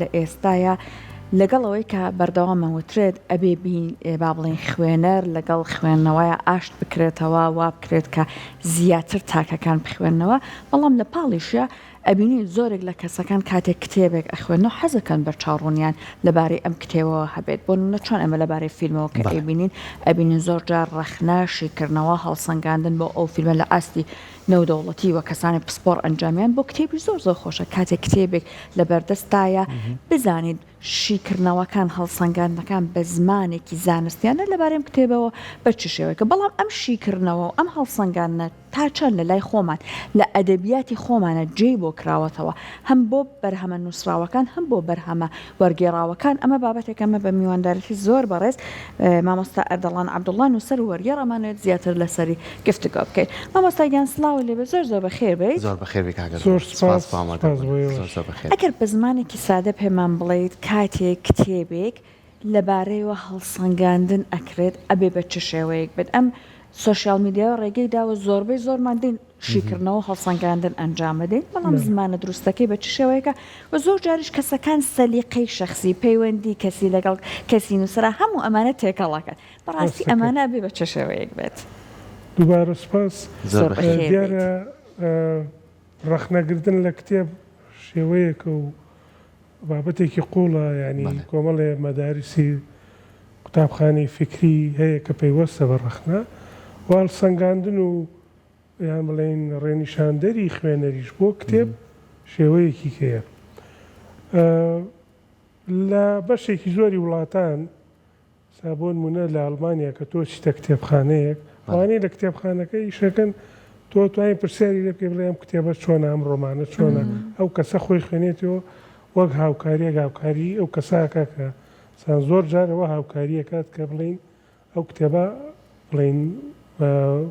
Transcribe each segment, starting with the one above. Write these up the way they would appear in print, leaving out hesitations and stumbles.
لە ئێستاە لەگەڵەوەی کە بەردەوامە وترێت ئەبێ با بڵێن خوێنەر لەگەڵ خوێندنەوەیە ئاشت بکرێتەوە وا بکرێت کە زیاتر تاکەکان بخوێندنەوە بەڵام لە پاڵیشە ئەبینی زۆرێک لە کەسەکان کاتێک کتێبێک ئەخوێنەوە حەزەکەن بەرچاوڕوونیان لەبارەی ئەم کتێبەوە هەبێت بۆ نە چۆن ئەمە لەبارەی فیلمەوە کە ئەبینین ئەبینین زۆر جار ڕەخناشیکردنەوە هەڵسەنگاندن بۆ ئەو فیلمە لە ئاستی نەودەوڵەتی و کەسانی پسپۆر ئەنجامیان بۆ کتێبی زۆر زۆر خۆشە کاتێک کتێبێک لە بەردەستایە بزانید شیکردنەوەکان هەڵسەنگاندنەکان بە زمانێکی زانستیانە لەبارەی کتێبەوە بە چ شێوەیەکە بەڵام ئەم شیکردنەوە و ئەم هەڵسەنگاندنە تا چەند لە لای خۆمان لە ئەدەبیاتی خۆمانە جێی بۆ کراوەتەوە هەم بۆ بەرهەمە نووسراوەکان هەم بۆ بەرهەمە وەرگێڕاوەکان ئەمە بابەتێکەمە بە میواندارەتی زۆر بەڕێز مامۆستا ئەردەڵان عەبدوڵڵا نووسەر و وەرگێڕەمانێت زیاتر لەسەری گفتگۆ بکەیت مامۆستا گیان سڵاو لێبێ زۆر بەخێر بێت زۆر بەخێر بێت کاکە زۆر سپاس ئەگەر بە زمانێکی سادە پێمان بڵێیت کاتێک کتێبێک لەبارەیەوە هەڵسەنگاندن ئەکرێت ئەبێ بە چ شێوەیەک بێت ئەم سوۆشیال میدیا و ڕێگەی داوە زۆربەی زۆرمان دێن شیکردنەوە هەڵسەنگاندن ئەنجام بدەین بەڵام زمانە دروستەکەی بە چ شێوەیەکە و زۆر جاریش کەسەکان سەلیقەی شەخسی پەیوەندی کەسی لەگەڵ کەسی نووسرا هەموو ئەمانە تێکەڵەکەن بەڕاستی ئەمانە بێ بە چ شێوەیەک بێت دووبارە سپاس دیارە ڕەخنەگرتن لە کتێب شێوەیەکە و بابەتێکی قوڵە ینی کۆمەڵێ مەدارسی قوتابخانەی فکری هەیە کە پەیوەستە بە ڕەخنە هەڵسەنگاندن و یان بڵێن ڕێنیشاندەری خوێنەریش بۆ کتێب شێوەیەکی هەیە لە بەشێکی زۆری وڵاتان سابۆن مونە لە ئەڵمانیا کە تۆ چیتە کتێبخانەیەک ئەوانەی لە کتێبخانەکە ئیشەکەن تۆ توانین پرسیاری لێ بکەی بڵێ ئەم کتێبە چۆنە ئەم ڕۆمانە چۆنە ئەو کەسە خۆی خوێنێتەوە وەک هاوکاریەک هاوکاری ئەو کەساکە کە زۆر جارەوە هاوکاریەکات کە بڵین ئەو کتێبە بڵین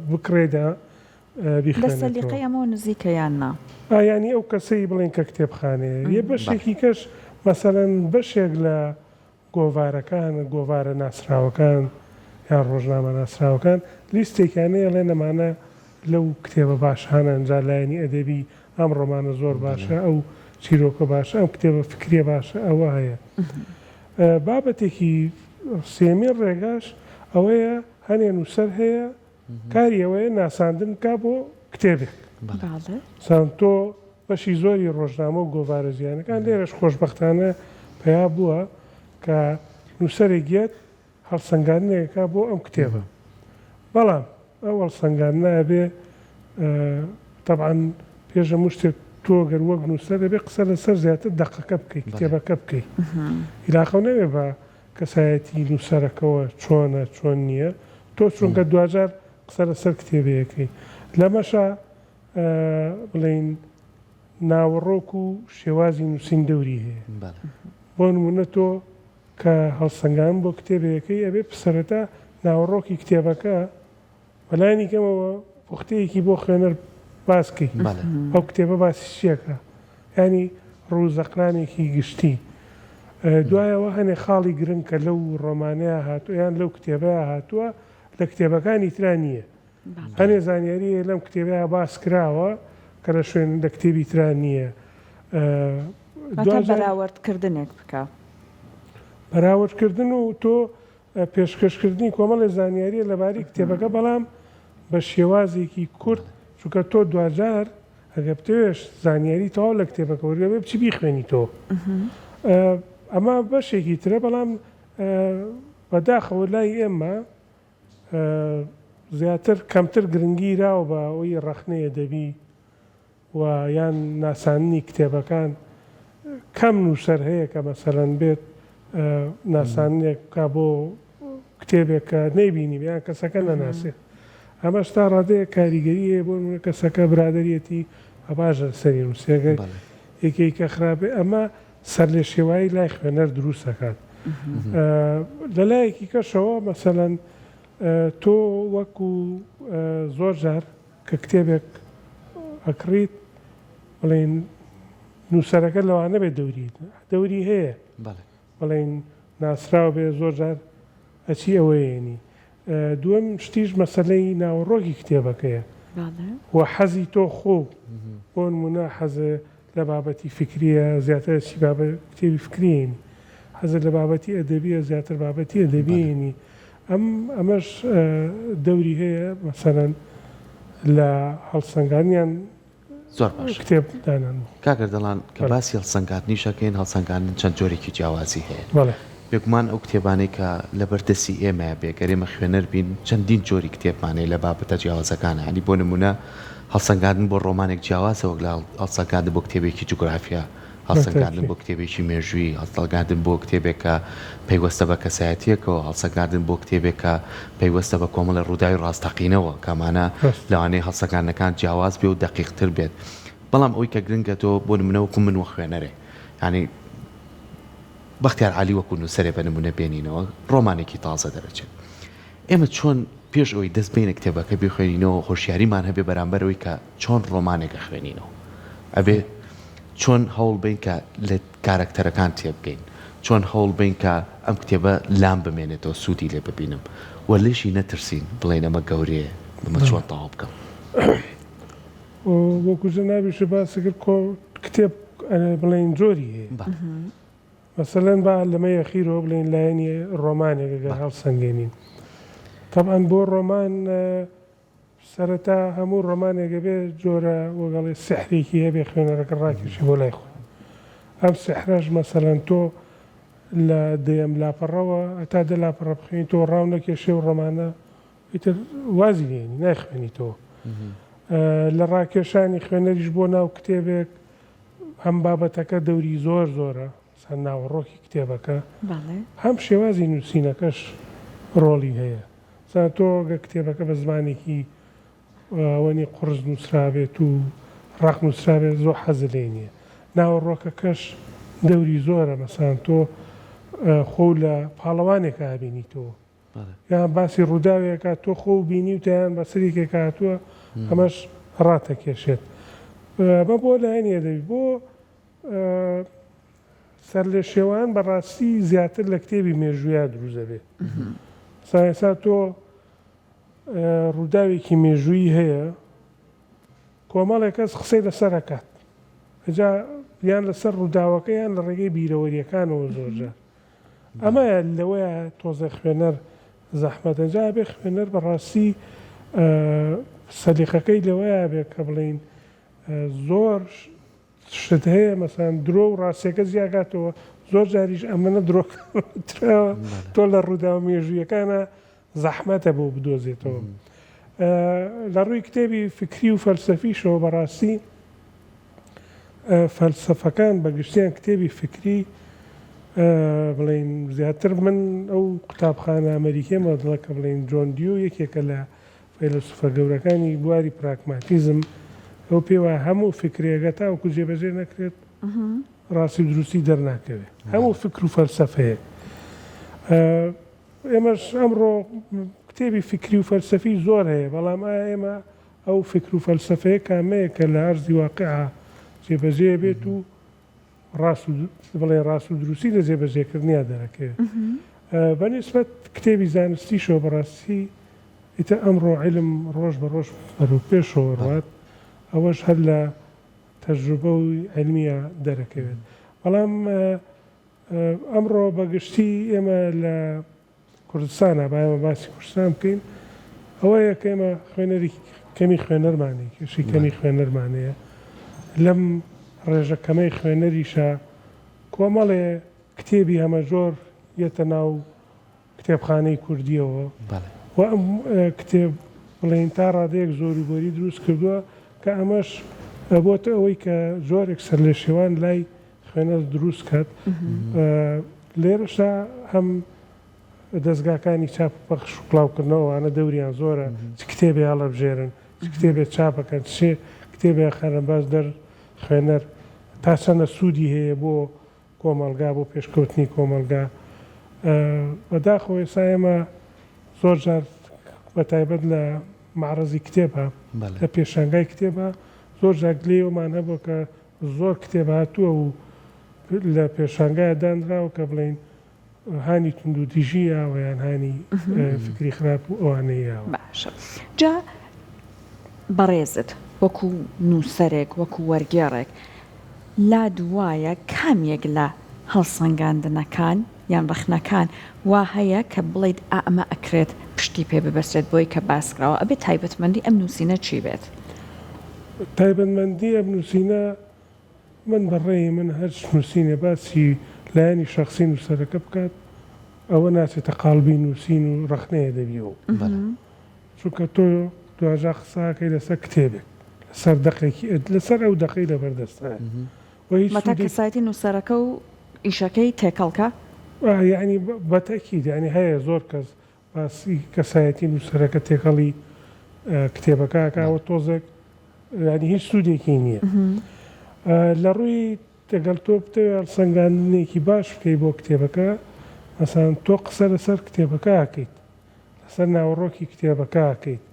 بکڕێدا بەسەلیقەی ئەمەوە نزیکە یان نا ینی ئەو کەسەی بڵین کە کتێبخانەیە یە بەشێکی کەش مەسەلەن بەشێک لە گۆڤارەکان گۆڤارە ناسراوەکان یان ڕۆژنامە ناسراوەکان لیستێکیانەیە لێ نەمانە لەو کتێبە باشانە ئەنجا لایەنی ئەدەبی ئەم ڕۆمانە زۆر باشە ئەو چیرۆکە باشە ئەم کتێبە فکریە باشە ئەوە هەیە بابەتێکی سێمین ڕێگاش ئەوەیە هەنێ نووسەر هەیە کاری ئەوەیە ناساندن کا بۆ کتێبێک سان تۆ بەشی زۆری ڕۆژنامە و گۆڤارە زیانەکان لێرەش خۆشبەختانە پیا بووە کە نووسەرێک گێت هەڵسەنگاندنێکا بۆ ئەم کتێبە بەڵام ئەو هەڵسەنگاندنە ئەبێ تەبعاً پێشە شتێک تۆ گەر وەک نووسەر دەبێ قسە لەسەر زیاتر دەقەکە بکەیت کتێبەکە بکەیت ئیلاخەو نەوێ بە کەسایەتی نووسەرەکەەوە چۆنە چۆن نییە تۆ چونکە دوجار قسە لەسەر کتێبەیەکەی لەمەشە بڵین ناوەڕۆک و شێوازی نووسین دەوری هەیە بۆ نمونە تۆ کە هەڵسەنگان بۆ کتێبەکەی ئەبێ سەرەتا ناوەڕۆکی کتێبەکە بەلایانی کەمەوە پوختەیەکی بۆ خوێنەر باسکەی ئەو کتێبە باسی چیەکە ینی ڕووزەقلانێکی گشتی دوایەوە هەنێ خاڵی گرنگ کە لەو ڕۆمانەیە هاتووە یان لەو کتێبەیە هاتووە لە کتێبەکانی ترا نییە هەنێ زانیاریە لەم کتێبەیە باس کراوە کە لە شوێن لە کتێبی ترا نییە بەراوردکردنێک بکە بەراوردکردن و تۆ پێشکەشکردنی کۆمەڵی زانیاریە لەباری کتێبەکە بەڵام بە شێوازێکی کورت چونکە تۆ دوجار ئەگە بتێش زانیاری تەواو لە کتێبەکە وەرگەبێ بچی بیخوێنی تۆ ئەمە بەشێکی ترە بەڵام بەداخەوە لای ئێمە زیاتر کەمتر گرنگی راوە بە ئەوەی ڕەخنەیە دەبی و یان ناساننی کتێبەکان کەم نووسەر هەیە کە مەسەرەن بێت ناسانێک کا بۆ کتێبێکە نەیبینی بیان کەسەکە نەناسێت ئەمەش تا ڕادەیە کاریگەریە بۆ کەسەکە برادریەتی ئەباژە سەری نووسێگەر یەکێکە خراپێ ئەمە سەر لێ شێوایی لای خوێنەر دروستەکات لەلایەکی کەشەوە مەسەلەن تۆ وەکو زۆر جار کە کتێبێک ئەکڕیت بڵێن نووسەرەکە لەوانە بێت دەوری هەیە بڵێن ناسراوە بێ زۆر جار ئەچی ئەوەیەنی دووەم شتیش مەسەلەی ناوەڕۆکی کتێبەکەیە و حەزی تۆ خۆ بۆ نمونە حەزە لە بابەتی فکریە زیاتر چی بابەت کتێبی فکرینی حەزت لە بابەتی ئەدەبیە زیاتر بابەتی ئەدەبیێنی ئەمەش دەوری هەیە مەسەرەن لە هەڵسەنگانیان زۆر باش کتێب دانان کاگەر دەڵان کە باسی هەڵسەنگاندنی شەکەین هەڵسەنگاندن چەند جۆرێکی جیاوازی هەیە بەڵێ بێگومان ئەو کتێبانەی کە لە بەردەستی ئێمە بێگەرێمە خوێنەر بین چەندین جۆری کتێبمانەی لە بابەتە جیاوازەکانە هەنی بۆ نمونە هەڵسەنگاندن بۆ ڕۆمانێک جیاوازە وەک لە هەڵسەنگاندن بۆ کتێبێکی جوگرافیا هەڵسەنگاندن بۆ کتێبێکی مێژووی هەڵسەنگاندن بۆ کتێبێکە پەیوەستە بە کەسایەتیەکەوە هەڵسەنگاندن بۆ کتێبێکە پەیوەستە بە کۆمەڵە ڕووداوی ڕاستەقینەوە کەمانە لەوانەیە هەڵسەنگاندنەکان جیاواز بێ و دەقیقتر بێت بەڵام ئەوەی کە گرنگە تۆ بۆ نمونەوەکو من وە خوێنەرێ ینی بەختیار عالی وەکو نووسەرێ بە نمونە بێنینەوە ڕۆمانێکی تازە دەرەچێت ئێمە چۆن پێش ئەوەی دەست بینە کتێبەکە بخوێنینەوە خۆشیاریمان هەبێ بەرامبەرەوەی کە چۆن ڕۆمانێکە خوێنینەوە ئەبێ چۆن هەوڵ بین کە لە کارکتەرەکان تێبگەین چۆن هەوڵ بین کە ئەم کتێبە لام بمێنێتەوە سوودی لێ ببینم وە لێشی نەترسین بڵێن ئەمە گەورەیە بمە چۆن تەواو بکەم وەکو جەنابیش باسی کرد کتێب بڵێن جۆری هەیە مەسەلەن با لەمە یەخیرەوە بڵێن لایەنی ڕۆمانێکەکە هەڵسەنگێنین طبعاً بۆ ڕۆمان سەرەتا هەموو ڕۆمانێکە بێ جۆرە وەگەڵی سحرێکی هەبێ خوێنەرەکە ڕاکێشی بۆ لای خۆ ئەم سحرەش مەسەلەن تۆ لە دەیەم لاپەڕەوە هەتا دە لاپەڕە بخوێنی تۆ ڕاو نەکێشێ و ڕۆمانە ئیتر وازی لێنی نایخوێنیتەوە لە ڕاکێشانی خوێنەریش بۆ ناو کتێبێک هەم بابەتەکە دەوری زۆر زۆرە سەر ناوەڕۆکی کتێبەکە هەم شێوازی نووسینەکەش ڕۆڵی هەیە تۆ گە کتێبەکە بە زمانێکی ئەوەنی قورس نووسرابێت و ڕاق نووسرابێت زۆر حەزە لێ نییە ناوەڕۆکەکەش دەوری زۆرە مەسان تۆ خۆ لە پاڵەوانێک هابینیتەوە یان باسی ڕووداوێکە تۆ خۆ بینی و تیان بەسەرێکێک هاتووە ئەمەش ڕاتەکێشێت بە بۆ لایەنە دەوی بۆ سەر لە شێوان بەڕاستی زیاتر لە کتێبی مێژوویە دروزە بێ سایسا تۆ ڕووداوێکی مێژووی هەیە کۆمەڵێک کەس قسەی لەسەرەکات ئەجا یان لەسەر ڕووداوەکە یان لە ڕێگەی بیرەوەریەکانەوە زۆرجار ئەمە لەوەیە تۆزە خوێنەر زەحمەتەجا بێ خوێنەر بەڕاستی سەلیقەکەی لەوەیە بێ کە بڵین زۆر شت هەیە مەسان درۆ و ڕاستیەکە زیاگاتەوە زۆر جاریش ئەمەنە درۆکراوە تۆ لە ڕوودا و مێژوویەکانە زەحمەتە بۆ بدۆزێتەوە لە ڕووی کتێبی فکری و فەلسەفیشەوە بەڕاستی فەلسەفەکان بەگشتیان کتێبی فکری بڵین زیاتر من ئەو قوتابخانە ئەمریکێمە دڵە کە بڵین جۆن دیو یەکێکە لە فەیلسوفە گەورەکانی بواری پراگماتیزم ئەو پێوە هەموو فکرێگە تاوەکو جێبەجێ نەکرێت ڕاستی و دروستی دەرناکەوێت هەموو فکر و فەلسەفەیە ئێمەش ئەمڕۆ کتێبی فکری و فەلسەفی زۆر هەیە بەڵام ئێمە ئەو فکر و فەلسەفەیە کامەیە کە لە ئەرزی واقعا جێبەجێ بێت و بڵێ ڕاست و دروستی لە جێبەجێکردنیا دەرەکەوێت بەنسبەت کتێبی زانستیشەوە بەڕاستی ئیتە ئەمڕۆ عیلم ڕۆژ بە ڕۆژ پێشەوە ڕات ئەوەش هەر لە تەجروبە و علمیە دەرەکەوێت بەڵام ئەمڕۆ بەگشتی ئێمە لە کوردستانە باەمە باسی کوردستان بکەین ئەوەیە کە ئێمە خوێنەری کەمی خوێنەرمانەیە کێشی کەمی خوێنەرمانەیە لەم ڕێژەکەمەی خوێنەریشە کۆمەڵێ کتێبی هەمە جۆر یەتە ناو کتێبخانەی کوردیەوە و ئەم کتێب بڵێن تا ڕادەیەک زۆریگۆری دروست کردووە کە ئەمەش بۆتە ئەوەی کە زۆرێک سەر لە شێوان لای خوێنەر دروست کات لێرەشدا هەم دەستگاکانی چاپ پەخش و کڵاوکردنەوەوانە دەوریان زۆرە چ کتێبێ هەڵەبژێرن چ کتێبێت چاپەکەن چێ کتێبێ خەرەنباز دەر خوێنەر تا چەندە سوودی هەیە بۆ کۆمەلگا بۆ پێشکەوتنی کۆمەلگا بەداخەوە ئێستا ئێمە زۆر جار بەتایبەت لە معرەزی کتێبە لە پێشانگای کتێبە زۆر جاگلێوەمان هەبوو کە زۆر کتێب هاتووە و لە پێشانگایە دانراوە کە بڵین هانی تونند و دیژی یاوە یان هانی فکری خراپ و ئەوانەی یاوە باشە جا بەڕێزت وەکو نووسەرێک وەکو وەرگێڕێک لا دوایە کامێک لە هەڵسەنگاندنەکان یان ڕخنەکان وا هەیە کە بڵیت ئەمە ئەکرێت پشتی پێ ببەسرێت بۆی کە باسکراوە ئەبێت تایبەتمەندی ئەم نووسینە چی بێت؟ تایبەتمەندی ئەم نووسینە من بەڕێی من هەر نووسینە باسی لایەنی شخصی نووسەرەکە بکات ئەوە ناچێتە قاڵبی نووسین و ڕخنەیە دەبیەوە چونکە تۆ دوژا قساکەی لەسەر کتێبێک لەسەر دەقێکی لەسەر ئەو دەقەی لەبەردەستە مەتا کەسایەتی نووسەرەکە و ئیشەکەی تێکەڵکە یعنی بەتەکید ینی هەیە زۆر کەس باسی کەسایەتی نووسەرەکە تێکەڵی کتێبەکەکەوە تۆزێک ینی هیچ سوودێکی نییە لە ڕووی تەگەل تۆ بتەوێت سەنگاندنێکی باش بکەی بۆ کتێبەکە مەسەڵەن تۆ قسە لەسەر کتێبەکە ئاکەیت لەسەر ناوەڕۆکی کتێبەکە ئاکەیت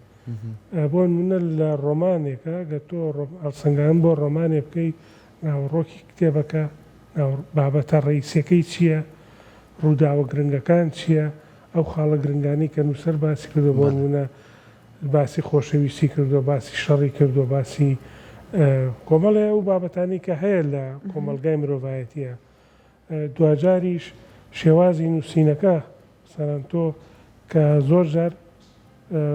بۆ نمونە لە ڕۆمانێکە گە تۆ سەنگان بۆ ڕۆمانێ بکەی ناوەڕۆکی کتێبەکە بابەتە ڕئیسەکەی چییە ڕووداوە گرنگەکان چییە ئەو خاڵە گرنگانی کە نووسەر باسی کردو بۆ نمونە باسی خۆشەویستی کردو باسی شەڕی کردو باسی کۆمەڵێ ئەو بابەتانی کە هەیە لە کۆمەلگای مرۆڤایەتیە دوجاریش شێوازی نووسینەکە سەران تۆ کە زۆر جار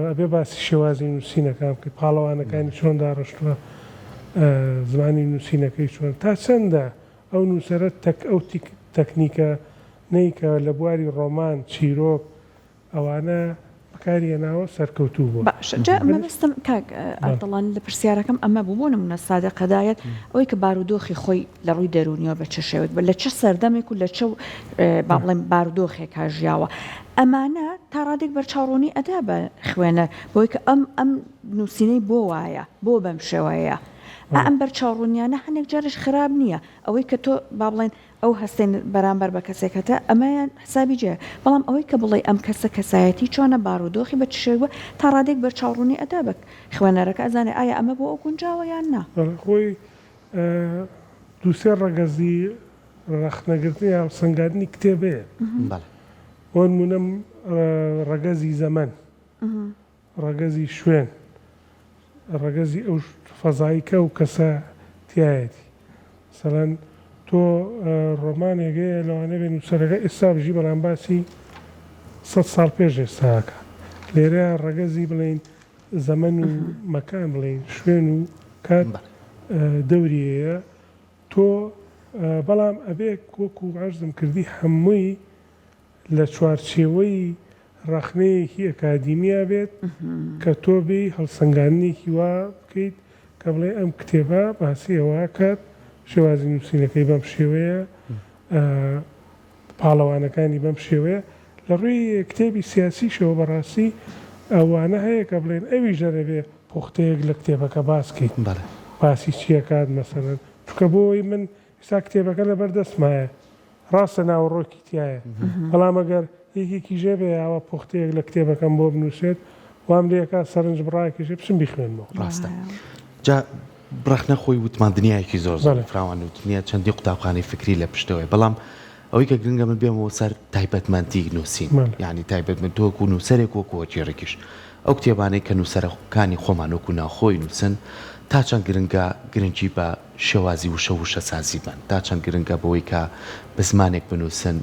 ئەبێ باسی شێوازی نووسینەکان کە پاڵەوانەکانی چۆن داڕشتووە زمانی نووسینەکەی چۆن تا چەندە ئەو نووسەرە ئەو تەکنیکە نەیکە لە بواری ڕۆمان چیرۆک ئەوانە بەکارهێناوە سەرکەوتوو بوو مەبستم کاک ئەڵان لە پرسیارەکەم ئەمە بوو بۆ نمونە سادەقەدایەت ئەوەی کە بارودۆخی خۆی لە ڕووی دەرونیەوە بە چه شێوێت لە چه سەردەمێک و لە چه با بڵێم بارودۆخێکا ژیاوە ئەمانە تا ڕادێک بەرچاوڕوونی ئەدا بە خوێنە بۆی کە ئەم نووسینەی بۆ وایە بۆ بەم شێوەیە ئەم بەرچاوڕوونیانە هەندێک جارش خراپ نییە ئەوەی کە تۆ با بڵێن ئەو هەستێن بەرامبەر بە کەسێکەکە ئەمەیان حسابی جێ بەڵام ئەوەی کە بڵێ ئەم کەسە کەسایەتی چۆنە بارودۆخی بە چشێوە تا ڕادێک بەرچاوڕوونی ئەدا بە خوێنەرەکە ئەزانێ ئایا ئەمە بۆ ئەو گونجاوە یان نا خۆی دووسێ ڕەگەزی ڕەخنەگرتنی یا سەنگاندنی کتێبەیە بۆ نمونە ڕەگەزی زەمەن ڕەگەزی شوێن ڕەگەزی ئەو فەزاییکە و کەسە تایەتی سەڵەن تۆ ڕۆمانێگەیە لەوانە بێن نووسەرەکە ئێستا بژی بەڵام باسی 100 ساڵ پێش ئێستاکە لێرە ڕەگەزی بڵین زەمەن و مەکان بڵین شوێن و کات دەوریەیە تۆ بەڵام ئەبێ وەکو عەرزم کردی هەمووی لە چوارچێوەی ڕەخنەیەکی ئەکادیمیا بێت کە تۆ بێ هەڵسەنگاندنێکی وا بکەیت کە بڵێ ئەم کتێبە باسی ئەوە کات شێوازی نووسینەکەی بەم شێوەیە پاڵەوانەکانی بەم شێوەیە لە ڕووی کتێبی سیاسیشەوە بەڕاستی ئەوانە هەیە کە بڵێن ئەوی ژەرەبێ پوختەیەک لە کتێبەکە باسکەیت باسی چیەکات مەسەرەن چکە بۆی من ئێستا کتێبەکە لە بەردەستمایە ڕاستە ناوەڕۆکی تایە بەڵام ئەگەر یەکێکی ژێبێ ئەوە پوختەیەک لە کتێبەکەم بۆ بنووسێت وام لێکات سەرنج بڕایکیژێ بچم بیخوێنمەوە ڕاستە جا بڕخنە خۆی وتماندنیایکی زۆر زۆر فراوان وتنیە چەندی قوتابخانەی فکری لە پشتەوەی بەڵام ئەوەی کە گرنگە من بێمەوە سەر تایبەتمەندی نووسین یعنی تایبەتمەند تۆکو و نووسەرێک وەکووە جێڕێکیش ئەو کتێبانەی کە نووسەرەکانی خۆمانۆکو ناخۆی نووسن تا چەند گرنگە گرنگی بە شێوازی وشە وشە سازی بن تا چەند گرنگە بەوەی کە بە زمانێک بنووسن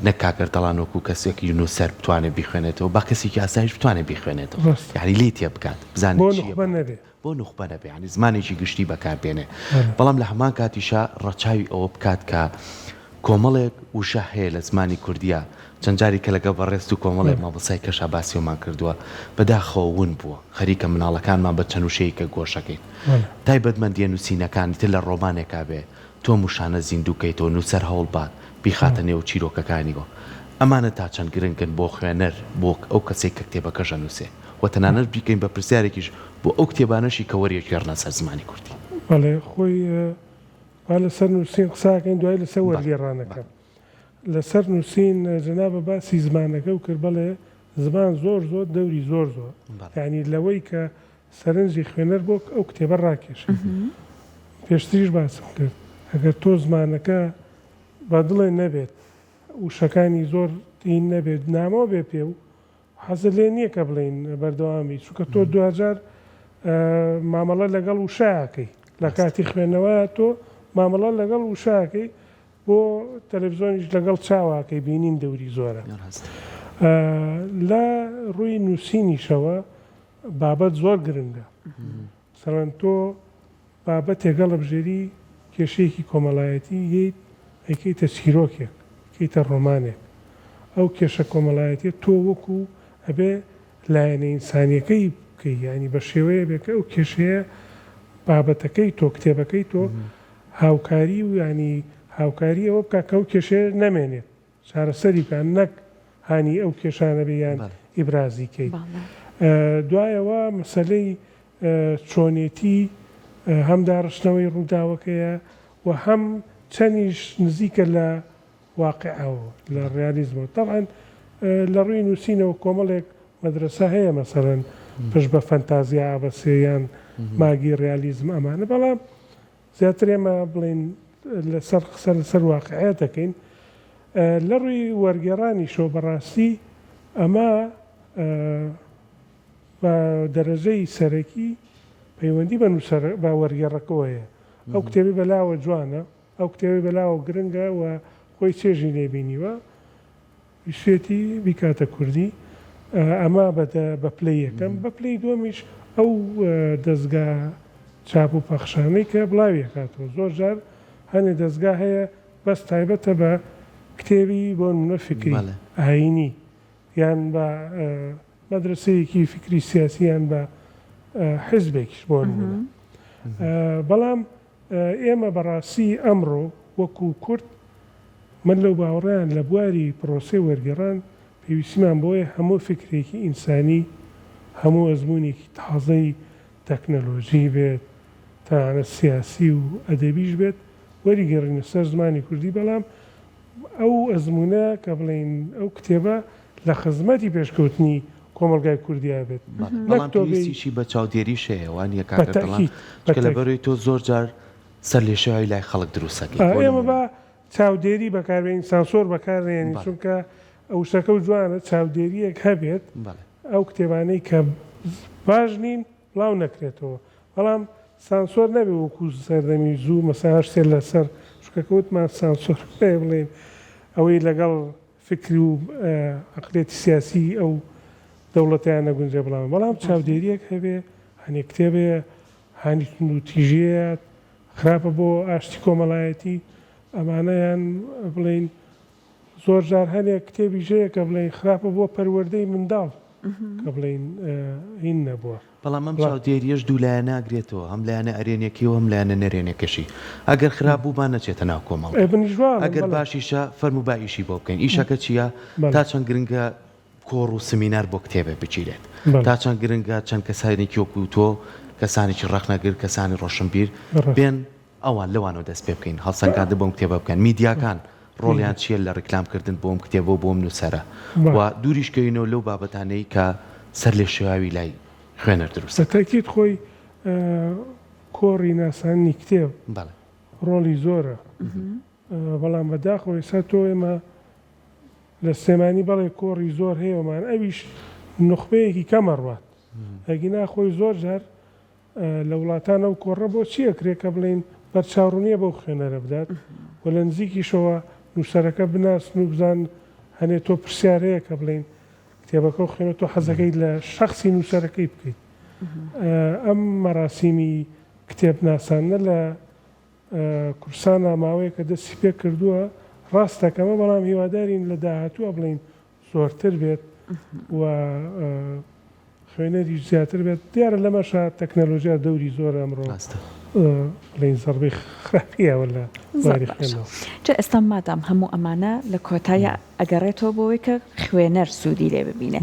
نەک کاگەر دەڵانۆکو کەسێکی نووسەر بتوانێت بیخوێنێتەوە با کەسێکی ئاسایش بتوانێت بیخوێنێتەوە یعنی لی تێ بکات بزانێت بۆ نوخبە نەبێ ینی زمانێکی گشتی بەکاربێنێ بەڵام لە هەمان کاتیشا ڕەچاوی ئەوە بکات کە کۆمەڵێک وشە هەیە لە زمانی کوردیە چەند جاری کە لەگە بەڕێست و کۆمەڵێک مەبەسای کەشە باسیۆمان کردووە بەداخەوەون بووە خەریکە مناڵەکانمان بە چەند وشەیەکە گۆشەکەیت تایبەتمەندیە نووسینەکانی تر لە ڕۆمانێکا بێ تۆ موشانە زیندووکەیتەوە نووسەر هەوڵبات بیخاتە نێو چیرۆکەکانیەوە ئەمانە تا چەند گرنگن بۆ خوێنەر بۆ ئەو کەسێک کە کتێبەکەژە نووسێ و تەنانەت بیکەین بە پرسیارێکیش بۆ ئەو کتێبانەشی کە وەریەک ێڕنە سەر زمانی کوردی بەڵێ خۆی لەسەر نووسین قساکەین دوای لەسەر وەرگێڕانەکە لەسەر نووسین جەنابە باسی زمانەکە و کرد بەڵێ زمان زۆر زۆر دەوری زۆر زۆر یعنی لەوەی کە سەرنجی خوێنەر بۆ ئەو کتێبە ڕاکێشێ پێشتریش باسم کرد ئەگەر تۆ زمانەکە با دڵێ نەبێت وشەکانی زۆر تین نەبێت نامەوە بێ پێ و حەزر لێ نییە کە بڵین بەردەوامی چونکە تۆ دوجار مامەڵە لەگەڵ وشایەکەی لە کاتی خوێندنەوە تۆ مامەڵە لەگەڵ وشاکەی بۆ تەلەڤیزۆنیش لەگەڵ چاواکەی بینین دەوری زۆرە. لە ڕووی نووسینیشەوە بابەت زۆر گرنگە. سەڵەن تۆ بابەتێک هەڵەبژێری کێشەیەکی کۆمەڵایەتی یەیت ئەیکەیتە چیرۆکێک، کەیتە ڕۆمانێک. ئەو کێشە کۆمەڵایەتی تۆ وەکو ئەبێ لایەنە ئینسانیەکەی بکەی، ینی بە شێوەیە بێکە ئەو کێشەیە بابەتەکەی تۆ کتێبەکەی تۆ هاوکاری و ینی هاوکاری ئەوە بکە کە ئەو کێشەیە نەمێنێت چارەسەری بکەن نەک هانی ئەو کێشانە بیان ئیبرازیکەی. دوایەوە مەسەلەی چۆنێتی هەم داڕشتنەوەی ڕووداوەکەیە و هەم چەندیش نزیکە لە واقعەوە لە ڕیالیزمەوە. طبعاً لە ڕووی نووسینەوە کۆمەڵێک مەدرسە هەیە مەسەڵەن پشت بە فەنتازیا ئابەسێیان ماگی ڕیالیزم ئەمانە، بەڵام زیاتر ئێمە بڵین لەسەر قسە لەسەر واقعەت دەکەین. لە ڕووی وەرگێڕانیشەوە بەڕاستی ئەمە بە دەرەجەی سەرەکی پەیوەندی بە وەرگێڕەکەوەیە. ئەو کتێبی بەلاوە جوانە، ئەو کتێبی بەلاوە گرنگە و خۆی چێژی لێبینیوە ویشێتی بیکاتە کوردی. ئەمە بە پلەی یەکەم. بە پلەی دووەمیش ئەو دەستگا چاپ و پەخشانەی کە بڵاویەکاتەوە. زۆر جار هەنێ دەستگا هەیە بەس تایبەتە بە کتێبی بۆ نمونە فکری ئاینی یان بە مەدرسەیەکی فکری سیاسییان بە حیزبێکیش بۆ نمونە. بەڵام ئێمە بەڕاستی ئەمڕۆ وەکو کورد من لەو باوەڕیان لە بواری پرۆسەی وەرگێڕان پێویستیمان بۆیە هەموو فکرێکی ئینسانی، هەموو ئەزمونێکی تازەی تەکنەلۆژی بێت، تەنانەت سیاسی و ئەدەبیش بێت وەریگەڕینە سەر زمانی کوردی. بەڵام ئەو ئەزمونە کە بڵین ئەو کتێبە لە خزمەتی پێشکەوتنی کۆمەلگای کوردیا بێت. بەڵام پێویستیشی بە چاودێری شەیەوان یەکە لە بەروی تۆ زۆر جار سەر لێشەوەی لای خەڵک دروستەکەی. ئێمە بە چاودێری بەکاربێنین، سانسۆر بەکارێنین، چونکە ئەو شتەکە و جوانە چاودێریەک هەبێت ئەو کتێبانەی کە باش نین بڵاو نەکرێتەوە. بەڵام سانسۆر نەبێ وەکو سەردەمی زوو مەساهاش سێر لەسەر شکەکەوتمان سانسۆر پێ بڵێن ئەوەی لەگەڵ فکری و عەقلێتی سیاسی ئەو دەوڵەتیان نەگونجێ بڵاو. بەڵام چاودێریەک هەبێ، هەنێ کتێبێ هانی و تیژەیە خراپە بۆ ئاشتی کۆمەڵایەتی، ئەمانەیان بڵین زۆر جار هەنێک کتێبی ژەیە کە بڵین خراپە بۆ پەروەردەی منداڵ کە بڵین هین نەبووە. بەڵام ئەم چاودێریەش دوولایە ناگرێتەوە، هەم لایەنە ئەرێنێکیەوە هەم لایەنە نەرێنێکەشی. ئەگەر خراپ بوو با نەچێتە ناو کۆمەڵ. ئەگەر باشیشە فەرمو با ئیشی بۆ بکەین. ئیشەکە چییە؟ تا چەند گرنگە کۆڕ و سمینار بۆ کتێبێ بچیرێت، تا چەند گرنگە چەند کەسانێکی وەکو تۆ، کەسانێکی ڕەخنەگر، کەسانی ڕۆشنبیر بێن ئەوان لەوانەوە دەست پێ بکەین، هەڵسەنگاندە بۆم کتێبە بکەن. میدیاکان ڕۆڵیان چیە لە ڕیکلامکردن بۆم کتێبەوە بۆم نووسەرە و دووریشکەینەوە لەو بابەتانەی کە سەر لێ شێواوی لای خوێنەر دروستە. تاکید خۆی کۆڕی ناسانی کتێب ڕۆڵی زۆرە. بەڵام بەداخەوە ئێستا تۆ ئێمە لە سلێمانی بەڵێ کۆڕی زۆر هەیەمان ئەویش نخبەیەکی کەمەڕوات. ئەگینا خۆی زۆر جار لە وڵاتانە و کۆڕە بۆ چیەکرێت کە بڵین بەرچاوڕوونیە بەو خوێنەرە بدات و لە نزیکیشەوە نووسەرەکە بناسن و بزان هەنێت تۆ پرسیارەیە کە بڵین کتێبەکە و خوێنە تۆ حەزەکەیت لە شەخصی نووسەرەکەی بکەیت. ئەم مەراسیمی کتێب ناسانە لە کورسانە ماوەیە کە دەستی پێ کردووە ڕاستەکەمە، بەڵام هیوادارین لە داهاتووە بڵین زۆرتر بێت و خوێنەری زیاتر بێت. دیارە لەمەشە تەکنەلۆژیا دەوری زۆر ئەمڕۆ بڵین زەربەی خراپیەوە لە واری خوێنەوە. جا ئێستا مادام هەموو ئەمانە لە کۆتایە ئەگەڕێتەوە بۆەوەی کە خوێنەر سوودی لێ ببینێ.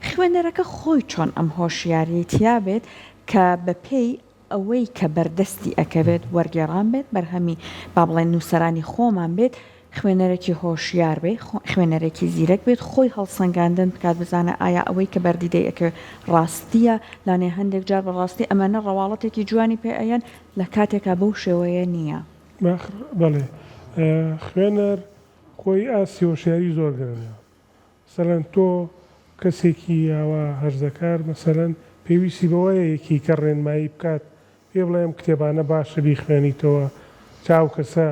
خوێنەرەکە خۆی چۆن ئەم هۆشیاریەتیا بێت کە بە پێی ئەوەی کە بەردەستی ئەکەوێت وەرگێڕان بێت، بەرهەمی با بڵێن نووسەرانی خۆمان بێت، خوێنەرێکی هۆشیار بێت، خوێنەرێکی زیرەک بێت، خۆی هەڵسەنگاندن بکات بزانە ئایا ئەوەی کە بەردیدەی ئەکە ڕاستیە، لانێ هەندێک جار بەڕاستی ئەمانە ڕەواڵەتێکی جوانی پێ ئەیەن لە کاتێکا بەو شێوەیە نییە. بەڵێ خوێنەر خۆی ئاسی هۆشیاری زۆر گرنگە. مەسەڵەن تۆ کەسێکی یاوە هەرزەکار مەسەڵەن پێویستی بەوەیە یەکی کە ڕێنمایی بکات پێ بڵێم کتێبانە باشە بیخوێنیتەوە چاو کەسە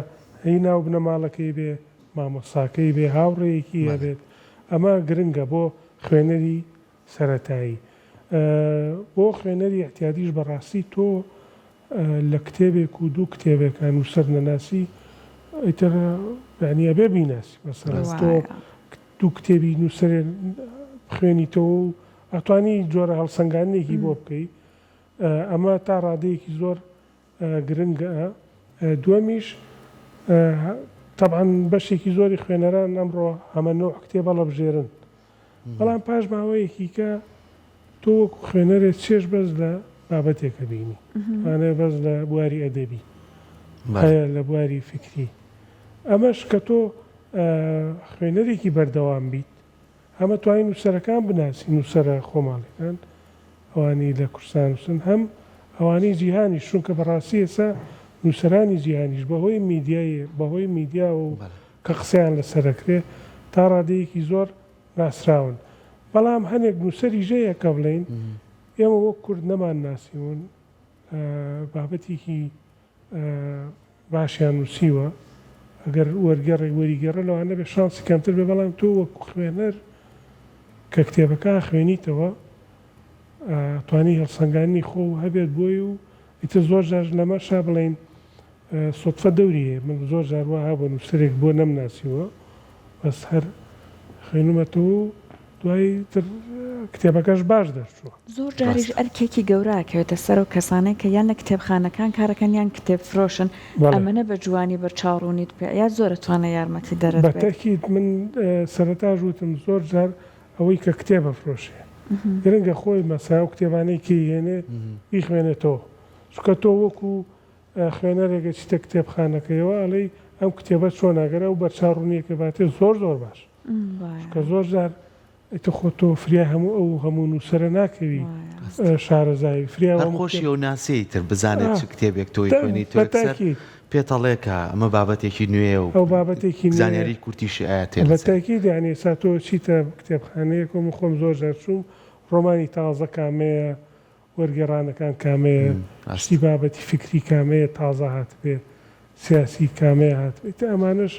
هی ناو بنەماڵەکەی بێ مامۆساکەی بێ هاوڕێیەکی هەبێت ئەمە گرنگە بۆ خوێنەری سەرەتایی بۆ خوێنەری احتیادیش بەڕاستی تۆ لە کتێبێک و دوو کتێبێکان و سەر نەناسی ئیتر یعنی ئەبێ بیناسی مەسەڵەن تۆ دوو کتێبی نووسەرێ خوێنیتەوە و ئەتوانی جۆرە هەڵسەنگانێکی بۆ بکەیت ئەمە تا ڕادەیەکی زۆر گرنگە دووەمیش طبعاً بەشێکی زۆری خوێنەران ئەمڕۆ ئەمە نوع کتێبە هەڵەبژێرن بەڵام پاش ماوەیەکی کە تۆ وەکو خوێنەرێت چێژ بەس لە بابەتێکە بینی وانە بەس لە بواری ئەدەبی هەیە لە بواری فکری ئەمەش کە تۆ خوێنەرێکی بەردەوام بیت ئەمە توانین نووسەرەکان بناسی نووسەرە خۆماڵەکان ئەوانی لە کوردستان نووسن هەم ئەوانەی جیهانی چونکە بەڕاستی ئێستا نووسەرانی جیهانیش بەهۆی میدیایە بەهۆی میدیا و کە قسەیان لەسەرەکرێ تا ڕادەیەکی زۆر ناسراون بەڵام هەنێک نووسەری ژەیە کە بڵێن ئێمە وەک کورد نەمان ناسیون بابەتێکی باشیان نووسیوە ئەگەر وەریگەڕە لەوانە بێ شانسی کەمتر بێ بەڵام تۆ وەکو خوێنەر کە کتێبەکە خوێنیتەوە توانی هەڵسەنگانی خۆ هەبێت بۆی و ئیتر زۆر جار لەمەشا بڵێن سۆتفە دەوریە من زۆر جاروە ها بۆ نووسەرێک بۆ نەمناسیوە بەس هەر خوێنمەتەوە و دوای تر کتێبەکەش باش دەرچووە زۆر جاریش ئەرکێکی گەوراکەوێتە سەر و کەسانەی کە یان لە کتێبخانەکان کارەکەن یان کتێب فرۆشن ئەمەنە بە جوانی بەرچاوڕوونیت پێ یا زۆرە توانە یارمەتی دەرێت بەتەکیت من سەرەتا ژوتم زۆر جار ئەوەی کە کتێبە فرۆشێ گرنگە خۆی مەسا و کتێبانەی کێنێ بیخوێنێتەوە چکە تۆ وەکو خوێنەرێکە چیتە کتێبخانەکەیەوە ئەڵێ ئەم کتێبە چۆن ناگەرە و بەرچاوڕوونیەکە باتێ زۆر باش کە زۆر جار ئیتە خۆ تۆ فریا هەموو ئەو هەموو نووسەرە ناکەوی شارەزایی فریا خۆشی ئەو ناسی تر بزانێت چ کتێبێک تۆی خوێنی تۆ پێتەڵێکە ئەمە بابەتێکی نوێ و ئەو بابەتێکی زانیاری کورتیش ئاەتێ بەتاکی دانی ئێستا تۆ چیتە کتێبخانەیەک و من خۆم زۆر جار چوم ڕۆمانی تازە کامەیە وەرگێڕانەکان کامەیە شتی بابەتی فکری کامەیە تازە هاتبێت سیاسی کامەیە هاتبێت ئەمانش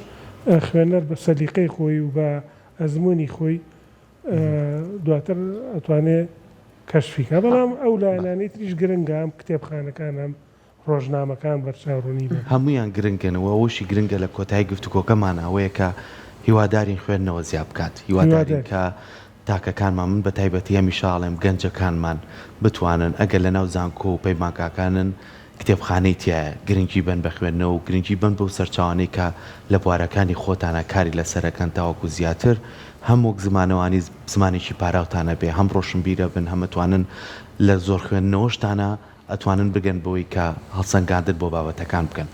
خوێنەر بە سەلیقەی خۆی و بە ئەزمموی خۆی دواتر ئەتوانێت کەشفیکە بەڵام ئەو لایەنانەی تریش گرنگە ئەم کتێبخانەکان ئەم ڕۆژنامەکان بەرچاوڕوونی بێت هەمویان گرنگنەوە ئەوشی گرنگە لە کۆتایی گفتوکۆکەمان ئەوەیە کە هیوادارین خوێندنەوە زیاد بکات هیوادارین کە تاکەکانمان من بە تایبەتی هەمیشاڵێم گەنجەکانمان بتوانن ئەگەر لە ناو زانکۆ و پەیمانکاکانن کتێبخانەی تایە گرنگی بن بە خوێندنەوە و گرنگی بن بەو سەرچاوانەی کە لە بوارەکانی خۆتانە کاری لەسەرەکەن تاوەکو زیاتر هەموو زمانەوانی زمانێکی پاراوتانە بێ هەم ڕۆشنبیرە بن هەمەتوانن لە زۆر خوێندنەوەشتانە ئەتوانن بگەن بەوەی کە هەڵسەنگاندن بۆ بابەتەکان بکەن